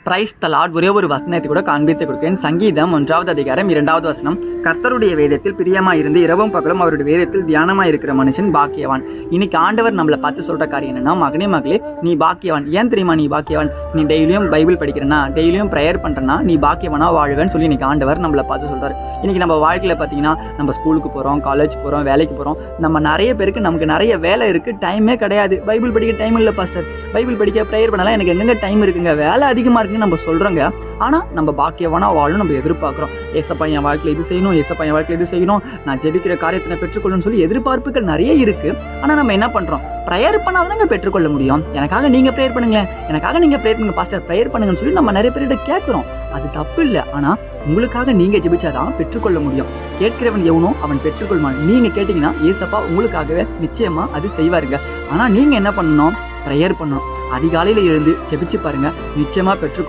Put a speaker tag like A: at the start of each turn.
A: Praise the Lord. ஒரே ஒரு வசனத்தை கூட காண்பித்து கொடுக்கிறேன். சங்கீதம் 1வது அதிகாரம் 2வது வசனம். கர்த்தருடைய வேதத்தில் பிரியமாயிருந்து இரவும் பகலும் அவருடைய வேதத்தில் தியானமாக இருக்கிற மனுஷன் பாக்கியவான். இன்னைக்கு ஆண்டவர் நம்மளை பார்த்து சொல்ற காரியம் என்னன்னா, மகனே மகளே நீ பாக்கியவான். ஏன் தெரியுமா நீ பாக்கியவான்? நீ டெய்லியும் பைபிள் படிக்கிறனா, டெய்லியும் ப்ரேயர் பண்றனா, நீ பாக்கியவானா வாழ்வேன்னு சொல்லி இன்னைக்கு ஆண்டவர் நம்மளை பார்த்து சொல்றாரு. இன்னைக்கு நம்ம வாழ்க்கையில பார்த்தீங்கன்னா, நம்ம ஸ்கூலுக்கு போறோம், காலேஜ் போறோம், வேலைக்கு போறோம். நம்ம நிறைய பேருக்கு நமக்கு நிறைய வேலை இருக்கு, டைமே கிடையாது. பைபிள் படிக்க டைம் இல்லை பாஸ்டர், பைபிள் படிக்க ப்ரேயர் பண்ணலாம் எனக்கு எங்கெங்க டைம் இருக்குங்க, வேலை அதிகமா இருக்குன்னு நம்ம சொல்றோங்க. ஆனா நம்ம பாக்கியவானா வாழணும் நம்ம எதிர்பார்க்கிறோம். ஏசப்பா என் வாழ்க்கையில் இது செய்யணும், ஏசப்பா என் வாழ்க்கையில் இது செய்யணும், நான் ஜெபிக்கிற காரியத்தை பெற்றுக்கொள்ளணும்னு சொல்லி எதிர்பார்ப்புகள் நிறைய இருக்கு. ஆனா நம்ம என்ன பண்றோம்? ப்ரேயர் பண்ணாதாங்க பெற்றுக்கொள்ள முடியும். எனக்காக நீங்க ப்ரேயர் பண்ணுங்க, எனக்காக நீங்க ப்ரேயர் பண்ணுங்க பாஸ்டர், ப்ரேயர் பண்ணுங்கன்னு சொல்லி நம்ம நிறைய பேர்கிட்ட கேட்கிறோம். அது தப்பு இல்லை. ஆனா உங்களுக்காக நீங்க ஜெபிச்சாதான் பெற்றுக்கொள்ள முடியும். கேட்கிறவன் எவனோ அவன் பெற்றுக்கொள்வான். நீங்க கேட்டீங்கன்னா ஏசப்பா உங்களுக்காகவே நிச்சயமா அது செய்வாருங்க. ஆனா நீங்க என்ன பண்ணணும்? ப்ரேயர் பண்ணணும். அதிகாலையில எழுந்து ஜெபிச்சு பாருங்க, நிச்சயமா பெற்றுக்கொள்ள